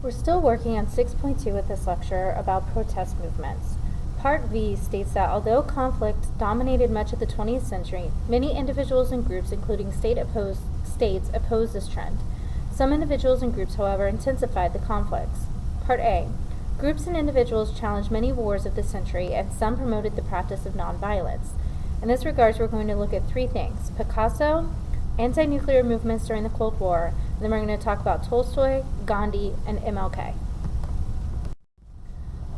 We're still working on 6.2 with this lecture about protest movements. Part V states that although conflict dominated much of the 20th century, many individuals and groups, including states, opposed this trend. Some individuals and groups, however, intensified the conflicts. Part A. Groups and individuals challenged many wars of the century, and some promoted the practice of nonviolence. In this regard, we're going to look at three things: Picasso, anti-nuclear movements during the Cold War, and then we're going to talk about Tolstoy, Gandhi, and MLK.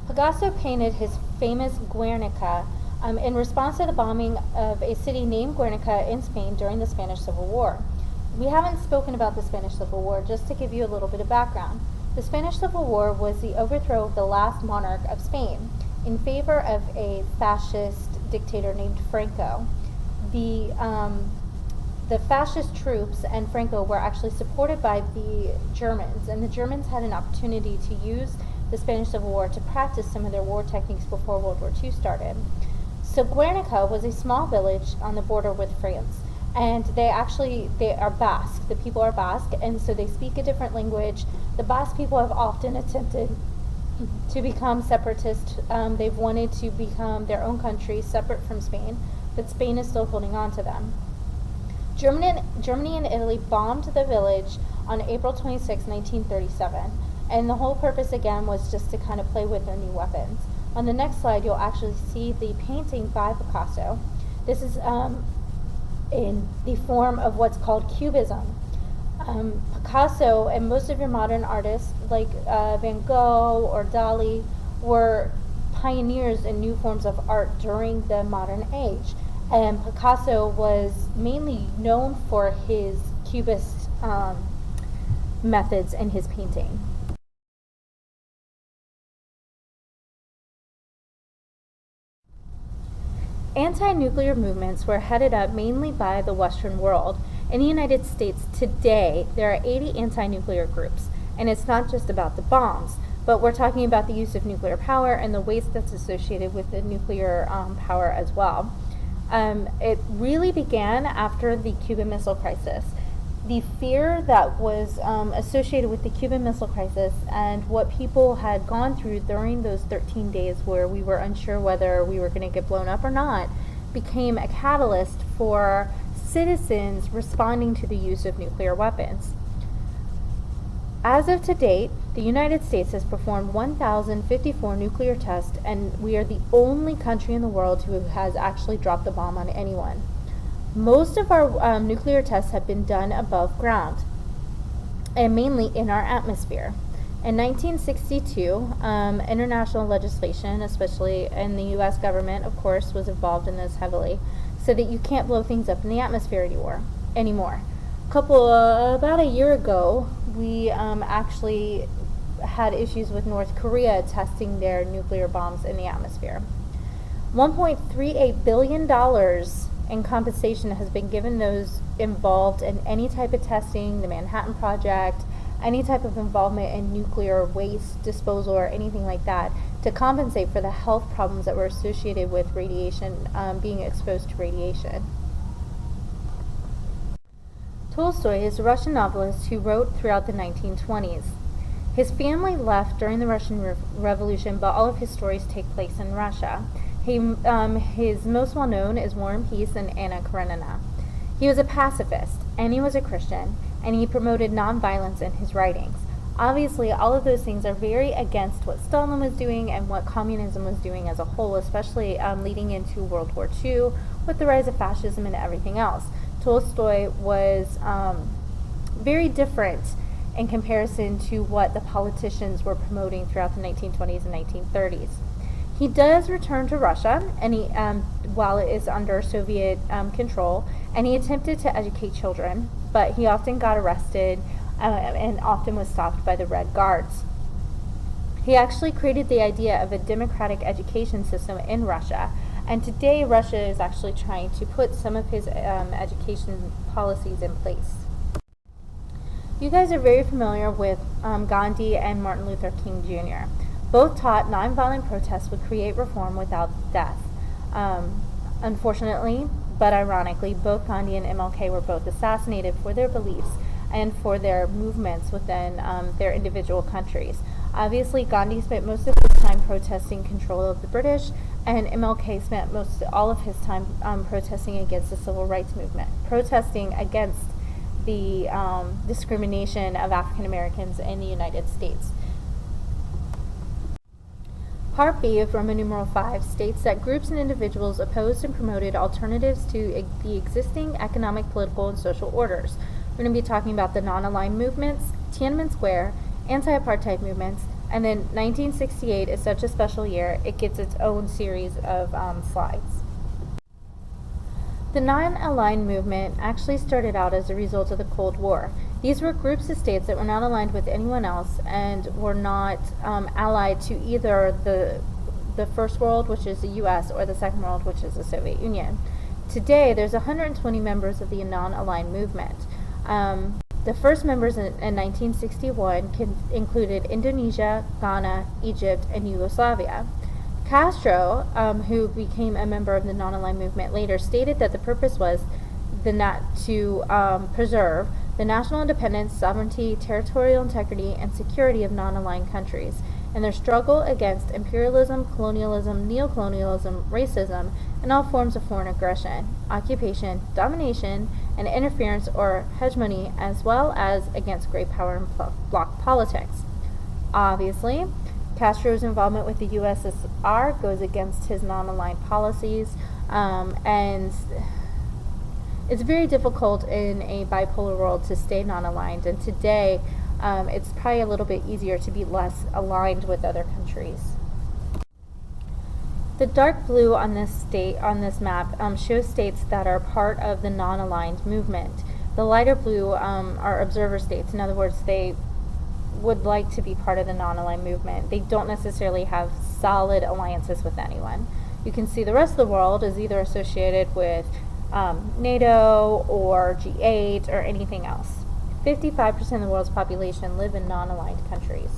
Picasso painted his famous Guernica in response to the bombing of a city named Guernica in Spain during the Spanish Civil War. We haven't spoken about the Spanish Civil War, just to give you a little bit of background. The Spanish Civil War was the overthrow of the last monarch of Spain in favor of a fascist dictator named Franco. The fascist troops and Franco were actually supported by the Germans, and the Germans had an opportunity to use the Spanish Civil War to practice some of their war techniques before World War II started. So Guernica was a small village on the border with France, and they are Basque. The people are Basque, and so they speak a different language. The Basque people have often attempted to become separatist. They've wanted to become their own country separate from Spain, but Spain is still holding on to them. Germany and Italy bombed the village on April 26, 1937, and the whole purpose again was just to kind of play with their new weapons. On the next slide, you'll actually see the painting by Picasso. This is in the form of what's called Cubism. Picasso and most of your modern artists like Van Gogh or Dali were pioneers in new forms of art during the modern age. And Picasso was mainly known for his Cubist methods in his painting. Anti-nuclear movements were headed up mainly by the Western world. In the United States today, there are 80 anti-nuclear groups, and it's not just about the bombs, but we're talking about the use of nuclear power and the waste that's associated with the nuclear power as well. It really began after the Cuban Missile Crisis. The fear that was associated with the Cuban Missile Crisis and what people had gone through during those 13 days where we were unsure whether we were going to get blown up or not became a catalyst for citizens responding to the use of nuclear weapons. As of to date, the United States has performed 1,054 nuclear tests, and we are the only country in the world who has actually dropped the bomb on anyone. Most of our nuclear tests have been done above ground, and mainly in our atmosphere. In 1962, international legislation, especially in the U.S. government, of course, was involved in this heavily, so that you can't blow things up in the atmosphere anymore. About a year ago, we actually had issues with North Korea testing their nuclear bombs in the atmosphere. $1.38 billion in compensation has been given those involved in any type of testing, the Manhattan Project, any type of involvement in nuclear waste disposal or anything like that, to compensate for the health problems that were associated with radiation, being exposed to radiation. Tolstoy is a Russian novelist who wrote throughout the 1920s. His family left during the Russian Revolution, but all of his stories take place in Russia. His most well-known is War and Peace and Anna Karenina. He was a pacifist, and he was a Christian, and he promoted nonviolence in his writings. Obviously, all of those things are very against what Stalin was doing and what communism was doing as a whole, especially leading into World War II with the rise of fascism and everything else. Tolstoy was very different in comparison to what the politicians were promoting throughout the 1920s and 1930s. He does return to Russia, and he, while it is under Soviet control, and he attempted to educate children, but he often got arrested and often was stopped by the Red Guards. He actually created the idea of a democratic education system in Russia, and today Russia is actually trying to put some of his education policies in place. You guys are very familiar with Gandhi and Martin Luther King Jr. Both taught nonviolent protests would create reform without death. Unfortunately, but ironically, both Gandhi and MLK were both assassinated for their beliefs and for their movements within their individual countries. Obviously, Gandhi spent most of his time protesting control of the British, and MLK spent all of his time protesting against the civil rights movement, protesting against the discrimination of African Americans in the United States. Part B of Roman numeral 5 states that groups and individuals opposed and promoted alternatives to the existing economic, political, and social orders. We're going to be talking about the non-aligned movements, Tiananmen Square, anti-apartheid movements, and then 1968 is such a special year, it gets its own series of slides. The non-aligned movement actually started out as a result of the Cold War. These were groups of states that were not aligned with anyone else and were not allied to either the First World, which is the U.S., or the Second World, which is the Soviet Union. Today, there's 120 members of the non-aligned movement. The first members in 1961 included Indonesia, Ghana, Egypt, and Yugoslavia. Castro, who became a member of the non-aligned movement later, stated that the purpose was to preserve the national independence, sovereignty, territorial integrity, and security of non-aligned countries, and their struggle against imperialism, colonialism, neocolonialism, racism, and all forms of foreign aggression, occupation, domination, and interference or hegemony, as well as against great power and bloc politics. Obviously, Castro's involvement with the USSR goes against his non-aligned policies, and it's very difficult in a bipolar world to stay non-aligned, and today it's probably a little bit easier to be less aligned with other countries. The dark blue on this map shows states that are part of the non-aligned movement. The lighter blue are observer states. In other words, they would like to be part of the non-aligned movement. They don't necessarily have solid alliances with anyone. You can see the rest of the world is either associated with NATO or G8 or anything else. 55% of the world's population live in non-aligned countries.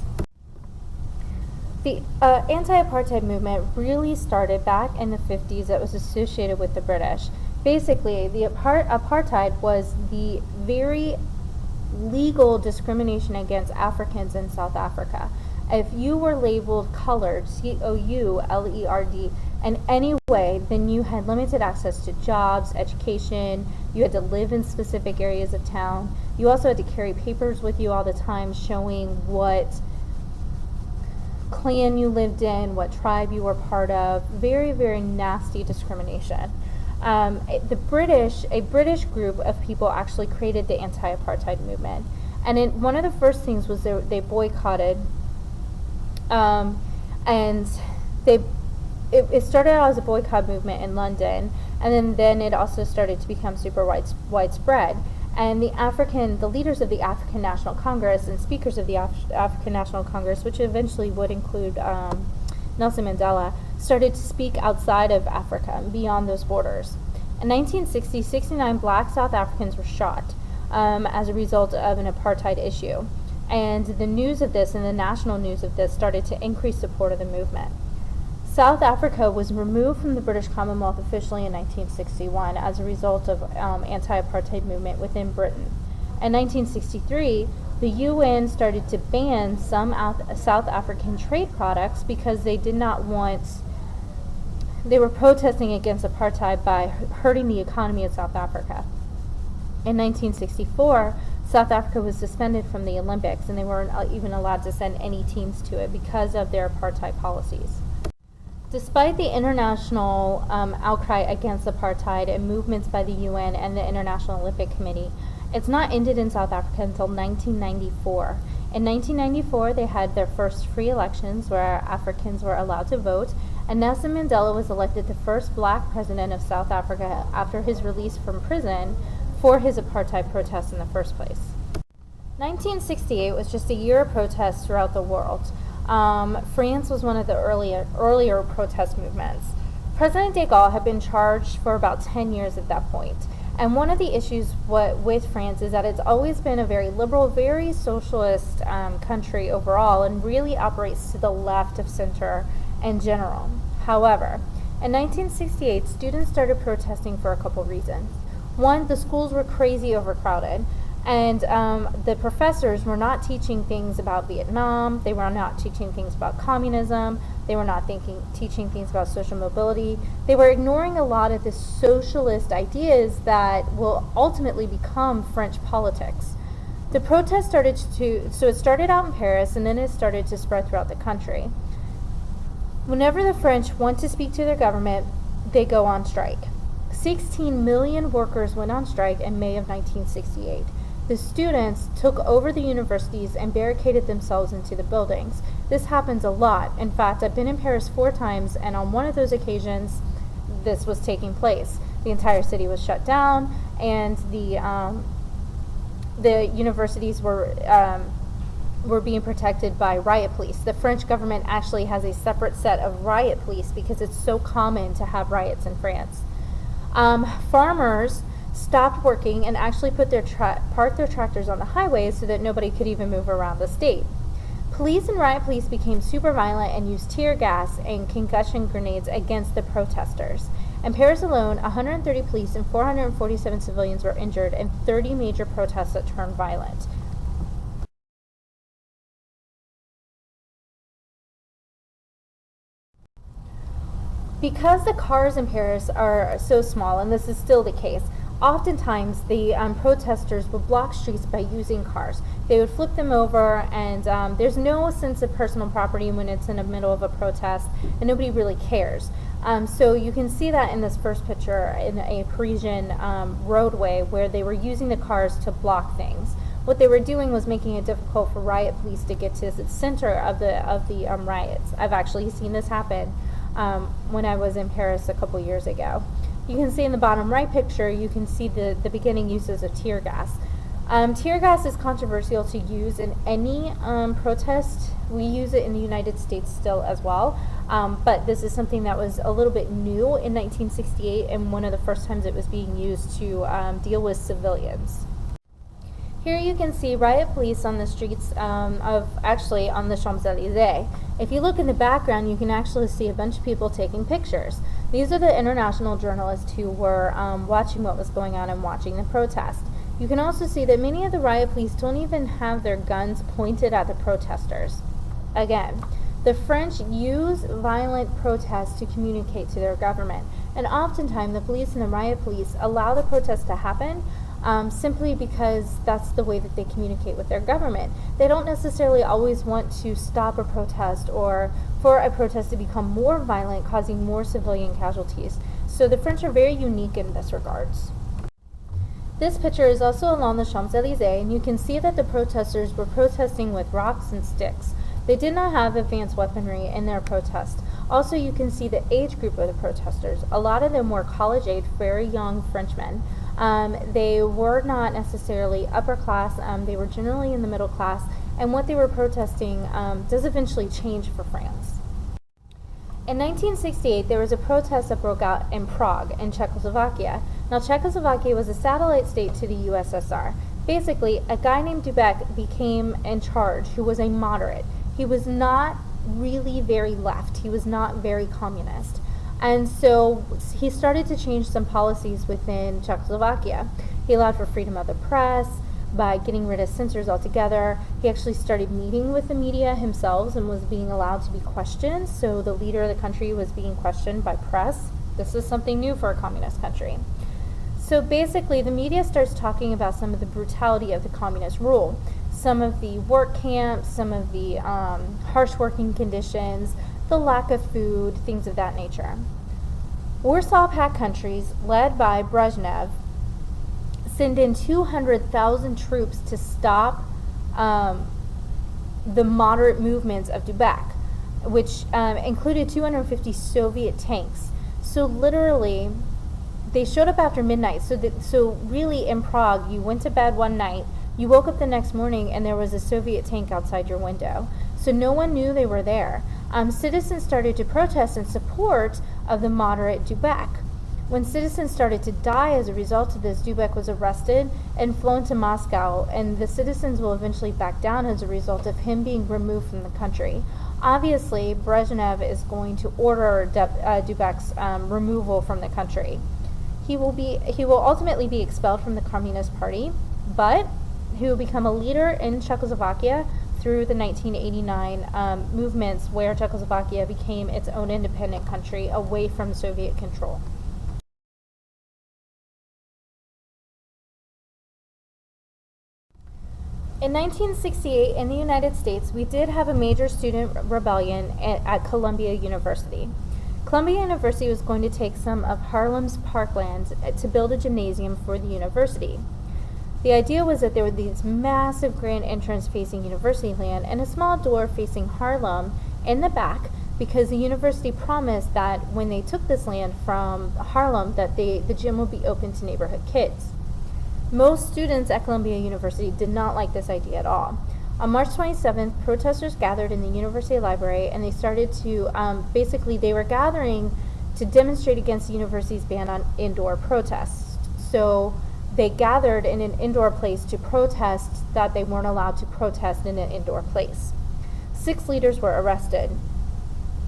The anti-apartheid movement really started back in the 50s. It was associated with the British. Basically, the apartheid was the very legal discrimination against Africans in South Africa. If you were labeled colored, C-O-U-L-E-R-D, in any way, then you had limited access to jobs, education, you had to live in specific areas of town. You also had to carry papers with you all the time showing what clan you lived in, what tribe you were part of. Very, very nasty discrimination. A British group of people actually created the anti-apartheid movement. And one of the first things was they boycotted, and it started out as a boycott movement in London, and then it also started to become super widespread. And the leaders of the African National Congress and speakers of the African National Congress, which eventually would include Nelson Mandela, started to speak outside of Africa and beyond those borders. In 1960, 69 black South Africans were shot as a result of an apartheid issue. And the news of this and the national news of this started to increase support of the movement. South Africa was removed from the British Commonwealth officially in 1961 as a result of anti-apartheid movement within Britain. In 1963, the UN started to ban some South African trade products because they were protesting against apartheid by hurting the economy of South Africa. In 1964, South Africa was suspended from the Olympics, and they weren't even allowed to send any teams to it because of their apartheid policies. Despite the international outcry against apartheid and movements by the UN and the International Olympic Committee, it's not ended in South Africa until 1994. In 1994, they had their first free elections where Africans were allowed to vote, and Nelson Mandela was elected the first black president of South Africa after his release from prison for his apartheid protests in the first place. 1968 was just a year of protests throughout the world. France was one of the earlier protest movements. President de Gaulle had been charged for about 10 years at that point. And one of the issues with France is that it's always been a very liberal, very socialist country overall, and really operates to the left of center in general. However, in 1968, students started protesting for a couple reasons. One, the schools were crazy overcrowded. And the professors were not teaching things about Vietnam. They were not teaching things about communism. They were not teaching things about social mobility. They were ignoring a lot of the socialist ideas that will ultimately become French politics. The protest it started out in Paris, and then it started to spread throughout the country. Whenever the French want to speak to their government, they go on strike. 16 million workers went on strike in May of 1968. The students took over the universities and barricaded themselves into the buildings. This happens a lot. In fact, I've been in Paris 4 times, and on one of those occasions, this was taking place. The entire city was shut down, and the universities were being protected by riot police. The French government actually has a separate set of riot police because it's so common to have riots in France. Farmers stopped working and actually parked their tractors on the highways so that nobody could even move around the state. Police and riot police became super violent and used tear gas and concussion grenades against the protesters. In Paris alone, 130 police and 447 civilians were injured in 30 major protests that turned violent. Because the cars in Paris are so small, and this is still the case, oftentimes the protesters would block streets by using cars. They would flip them over, and there's no sense of personal property when it's in the middle of a protest, and nobody really cares. So you can see that in this first picture in a Parisian roadway where they were using the cars to block things. What they were doing was making it difficult for riot police to get to the center of the riots. I've actually seen this happen when I was in Paris a couple years ago. You can see in the bottom right picture, you can see the beginning uses of tear gas. Tear gas is controversial to use in any protest. We use it in the United States still as well, but this is something that was a little bit new in 1968 and one of the first times it was being used to deal with civilians. Here you can see riot police on the streets on the Champs-Élysées. If you look in the background, you can actually see a bunch of people taking pictures. These are the international journalists who were watching what was going on and watching the protest. You can also see that many of the riot police don't even have their guns pointed at the protesters. Again, the French use violent protests to communicate to their government, and oftentimes the police and the riot police allow the protest to happen simply because that's the way that they communicate with their government. They don't necessarily always want to stop a protest or for a protest to become more violent, causing more civilian casualties. So the French are very unique in this regards. This picture is also along the Champs-Élysées, and you can see that the protesters were protesting with rocks and sticks. They did not have advanced weaponry in their protest. Also, you can see the age group of the protesters. A lot of them were college-age, very young Frenchmen. They were not necessarily upper class. They were generally in the middle class, and what they were protesting does eventually change for France. In 1968, there was a protest that broke out in Prague, in Czechoslovakia. Now, Czechoslovakia was a satellite state to the USSR. Basically, a guy named Dubek became in charge, who was a moderate. He was not really very left. He was not very communist. And so he started to change some policies within Czechoslovakia. He allowed for freedom of the press by getting rid of censors altogether. He actually started meeting with the media himself and was being allowed to be questioned. So the leader of the country was being questioned by press. This is something new for a communist country. So basically, the media starts talking about some of the brutality of the communist rule, some of the work camps, some of the harsh working conditions, the lack of food, things of that nature. Warsaw Pact countries, led by Brezhnev, send in 200,000 troops to stop the moderate movements of Dubek, which included 250 Soviet tanks. So literally, they showed up after midnight. So really in Prague, you went to bed one night, you woke up the next morning, and there was a Soviet tank outside your window. So no one knew they were there. Citizens started to protest in support of the moderate Dubek. When citizens started to die as a result of this, Dubek was arrested and flown to Moscow, and the citizens will eventually back down as a result of him being removed from the country. Obviously, Brezhnev is going to order Dubek's removal from the country. He will ultimately be expelled from the Communist Party, but He would become a leader in Czechoslovakia through the 1989 movements where Czechoslovakia became its own independent country away from Soviet control. In 1968, in the United States, we did have a major student rebellion at Columbia University. Columbia University was going to take some of Harlem's parkland to build a gymnasium for the university. The idea was that there were these massive grand entrance facing university land and a small door facing Harlem in the back, because the university promised that when they took this land from Harlem that the gym would be open to neighborhood kids. Most students at Columbia University did not like this idea at all. On March 27th, protesters gathered in the university library, and they started to, they were gathering to demonstrate against the university's ban on indoor protests. So they gathered in an indoor place to protest that they weren't allowed to protest in an indoor place. 6 leaders were arrested.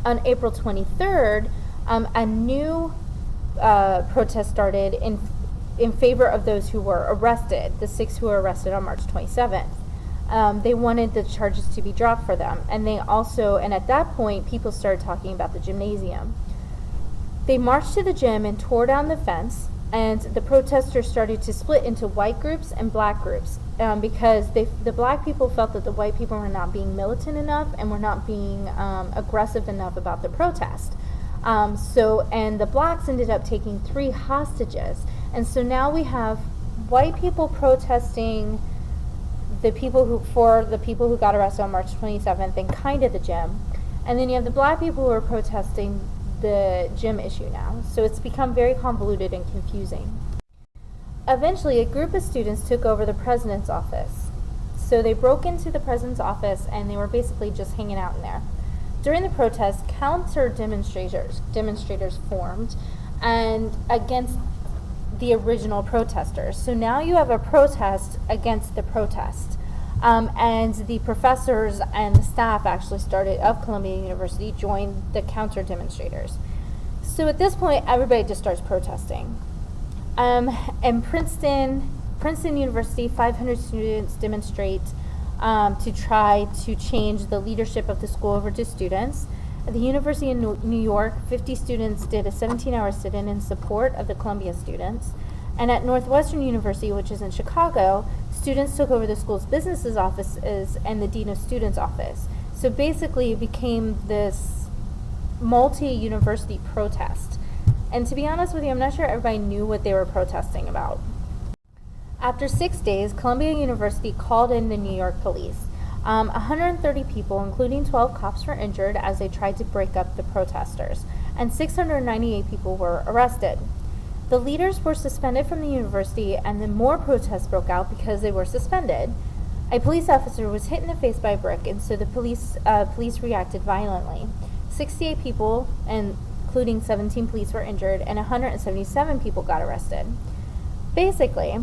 On April 23rd, a new protest started in favor of those who were arrested, the 6 who were arrested on March 27th. They wanted the charges to be dropped for them. And at that point, people started talking about the gymnasium. They marched to the gym and tore down the fence, and the protesters started to split into white groups and black groups because the black people felt that the white people were not being militant enough and were not being aggressive enough about the protest. And the blacks ended up taking 3 hostages. And so now we have white people protesting the people who got arrested on March 27th and kind of the gym. And then you have the black people who are protesting the gym issue now. So it's become very convoluted and confusing. Eventually, a group of students took over the president's office. So they broke into the president's office and they were basically just hanging out in there. During the protest, counter demonstrators formed and against the original protesters. So now you have a protest against the protest. And the professors and the staff of Columbia University joined the counter demonstrators. So at this point, everybody just starts protesting. And Princeton University, 500 students demonstrate to try to change the leadership of the school over to students. At the University of New York, 50 students did a 17-hour sit-in in support of the Columbia students. And at Northwestern University, which is in Chicago, students took over the school's businesses offices and the Dean of Students office. So basically it became this multi-university protest. And to be honest with you, I'm not sure everybody knew what they were protesting about. After 6 days, Columbia University called in the New York police. 130 people, including 12 cops, were injured as they tried to break up the protesters, and 698 people were arrested. The leaders were suspended from the university, and then more protests broke out because they were suspended. A police officer was hit in the face by a brick, and so the police reacted violently. 68 people, including 17 police, were injured, and 177 people got arrested. Basically,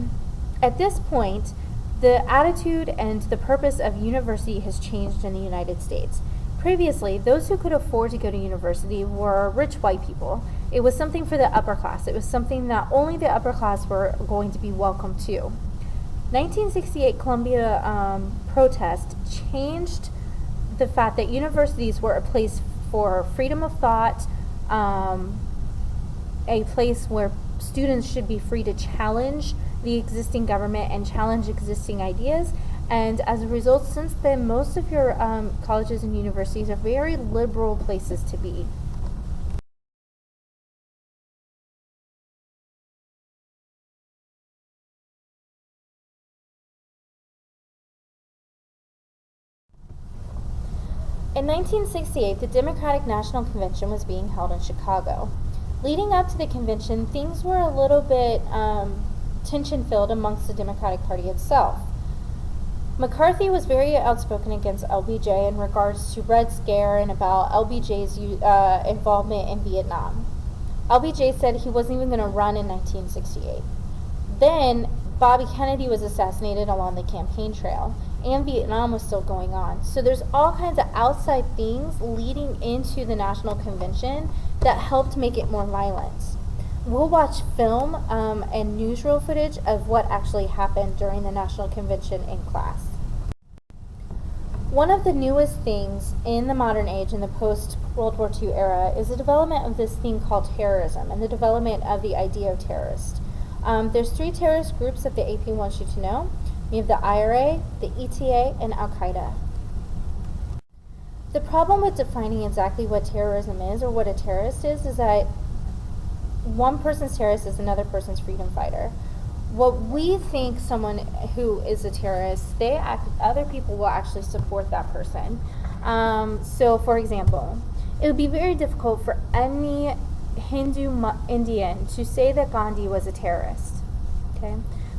at this point, the attitude and the purpose of university has changed in the United States. Previously, those who could afford to go to university were rich white people. It was something for the upper class. It was something that only the upper class were going to be welcome to. 1968 Columbia protest changed the fact that universities were a place for freedom of thought, a place where students should be free to challenge the existing government and challenge existing ideas. And as a result, since then, most of your colleges and universities are very liberal places to be. In 1968, the Democratic National Convention was being held in Chicago. Leading up to the convention, things were a little bit tension-filled amongst the Democratic Party itself. McCarthy was very outspoken against LBJ in regards to Red Scare and about LBJ's involvement in Vietnam. LBJ said he wasn't even going to run in 1968. Then Bobby Kennedy was assassinated along the campaign trail, and Vietnam was still going on. So there's all kinds of outside things leading into the National Convention that helped make it more violent. we'll watch film and newsreel footage of what actually happened during the National Convention in class. One of the newest things in the modern age, in the post-World War II era, is the development of this thing called terrorism and the development of the idea of terrorist. There's 3 terrorist groups that the AP wants you to know. We have the IRA, the ETA, and Al-Qaeda. The problem with defining exactly what terrorism is or what a terrorist is that one person's terrorist is another person's freedom fighter. What we think someone who is a terrorist, other people will actually support that person. So, for example, it would be very difficult for any Hindu Indian to say that Gandhi was a terrorist. Okay,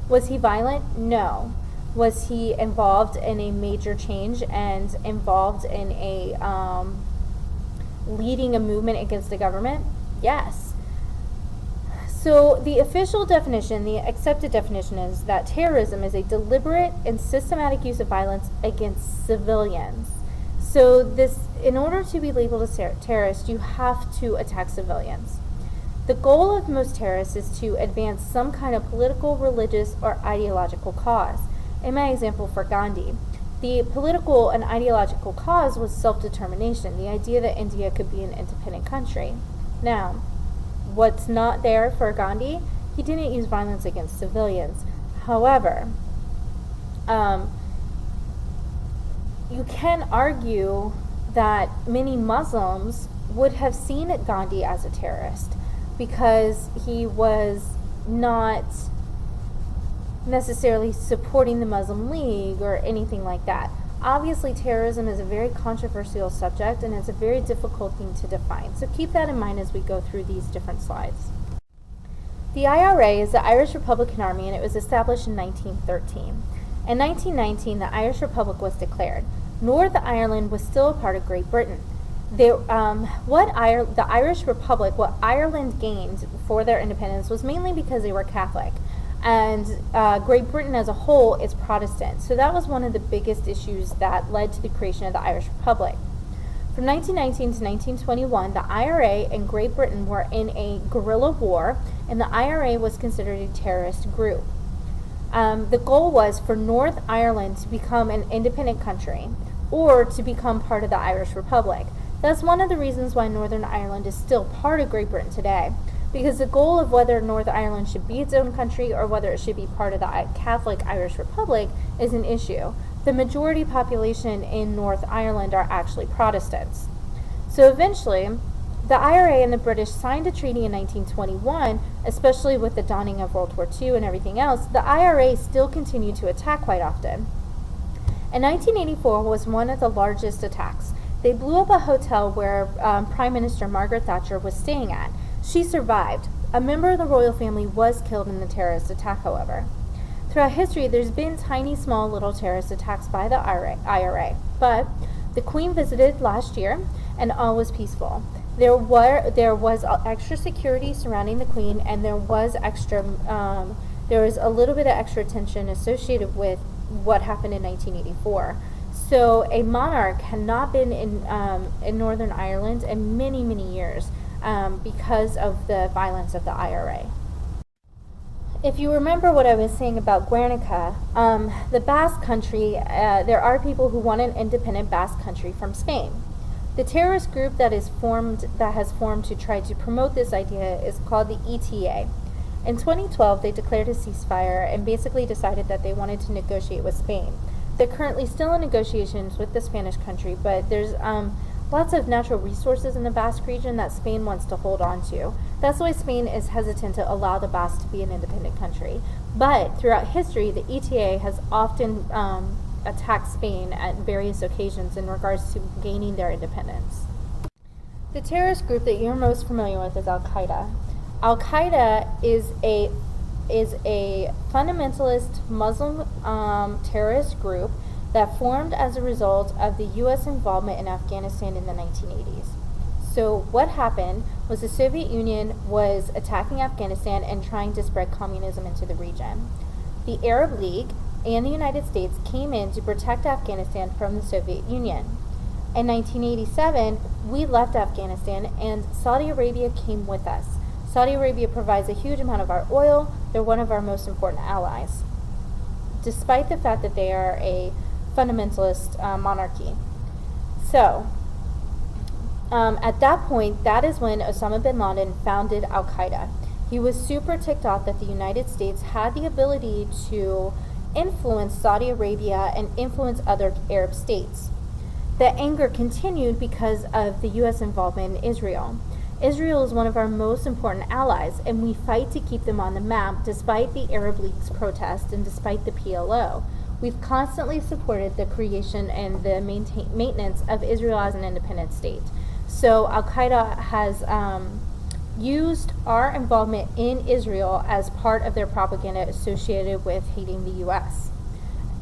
was he violent? No. Was he involved in a major change and involved in a leading a movement against the government? Yes. So the official definition, the accepted definition, is that terrorism is a deliberate and systematic use of violence against civilians. So this, in order to be labeled a terrorist, you have to attack civilians. The goal of most terrorists is to advance some kind of political, religious, or ideological cause. In my example for Gandhi, the political and ideological cause was self-determination, the idea that India could be an independent country. Now, what's not there for Gandhi? He didn't use violence against civilians. However, you can argue that many Muslims would have seen Gandhi as a terrorist because he was not necessarily supporting the Muslim League or anything like that. Obviously, terrorism is a very controversial subject and it's a very difficult thing to define. So keep that in mind as we go through these different slides. The IRA is the Irish Republican Army, and it was established in 1913. In 1919, the Irish Republic was declared. Northern Ireland was still a part of Great Britain. The Irish Republic, what Ireland gained for their independence was mainly because they were Catholic. And Great Britain as a whole is Protestant. So that was one of the biggest issues that led to the creation of the Irish Republic. From 1919 to 1921, the IRA and Great Britain were in a guerrilla war, and the IRA was considered a terrorist group. The goal was for Northern Ireland to become an independent country or to become part of the Irish Republic. That's one of the reasons why Northern Ireland is still part of Great Britain today, because the goal of whether Northern Ireland should be its own country or whether it should be part of the Catholic Irish Republic is an issue. The majority population in Northern Ireland are actually Protestants. So eventually, the IRA and the British signed a treaty in 1921, especially with the dawning of World War II and everything else. The IRA still continued to attack quite often. In 1984 was one of the largest attacks. They blew up a hotel where Prime Minister Margaret Thatcher was staying at. She survived. A member of the royal family was killed in the terrorist attack, however. Throughout history, there's been tiny, small, little terrorist attacks by the IRA, but the Queen visited last year, and all was peaceful. There was extra security surrounding the Queen, and there was a little bit of extra tension associated with what happened in 1984. So a monarch had not been in Northern Ireland in many, many years because of the violence of the IRA. If you remember what I was saying about Guernica, the Basque Country, there are people who want an independent Basque Country from Spain. The terrorist group that has formed to try to promote this idea is called the ETA. In 2012, they declared a ceasefire and basically decided that they wanted to negotiate with Spain. They're currently still in negotiations with the Spanish country, but there's lots of natural resources in the Basque region that Spain wants to hold on to. That's why Spain is hesitant to allow the Basque to be an independent country. But throughout history, the ETA has often attacked Spain at various occasions in regards to gaining their independence. The terrorist group that you're most familiar with is Al-Qaeda. Al-Qaeda is a fundamentalist Muslim terrorist group that formed as a result of the U.S. involvement in Afghanistan in the 1980s. So what happened was the Soviet Union was attacking Afghanistan and trying to spread communism into the region. The Arab League and the United States came in to protect Afghanistan from the Soviet Union. In 1987, we left Afghanistan and Saudi Arabia came with us. Saudi Arabia provides a huge amount of our oil. They're one of our most important allies, despite the fact that they are a fundamentalist monarchy. So, at that point, that is when Osama bin Laden founded Al-Qaeda. He was super ticked off that the United States had the ability to influence Saudi Arabia and influence other Arab states. The anger continued because of the U.S. involvement in Israel. Israel is one of our most important allies, and we fight to keep them on the map despite the Arab League's protest and despite the PLO. We've constantly supported the creation and the maintenance of Israel as an independent state. So Al-Qaeda has used our involvement in Israel as part of their propaganda associated with hating the U.S.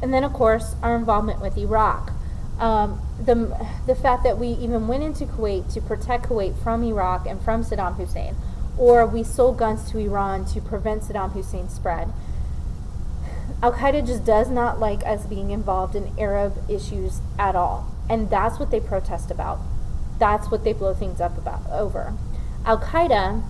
And then, of course, our involvement with Iraq. The fact that we even went into Kuwait to protect Kuwait from Iraq and from Saddam Hussein, or we sold guns to Iran to prevent Saddam Hussein's spread. Al-Qaeda just does not like us being involved in Arab issues at all, and that's what they protest about. That's what they blow things up over. Al-Qaeda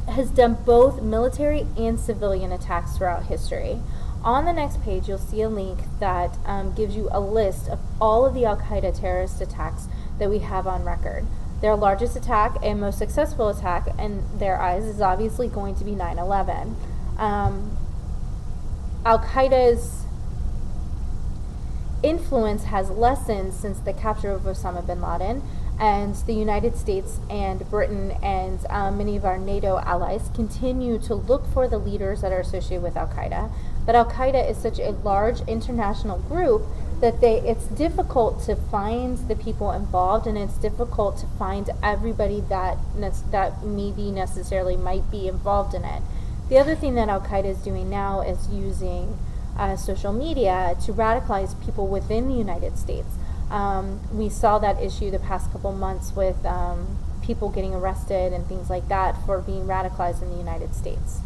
has done both military and civilian attacks throughout history. On the next page, you'll see a link that gives you a list of all of the Al-Qaeda terrorist attacks that we have on record. Their largest attack and most successful attack in their eyes is obviously going to be 9/11. Al-Qaeda's influence has lessened since the capture of Osama bin Laden, and the United States and Britain and many of our NATO allies continue to look for the leaders that are associated with Al-Qaeda. But Al-Qaeda is such a large international group that it's difficult to find the people involved, and it's difficult to find everybody that maybe necessarily might be involved in it. The other thing that Al-Qaeda is doing now is using social media to radicalize people within the United States. We saw that issue the past couple months with people getting arrested and things like that for being radicalized in the United States.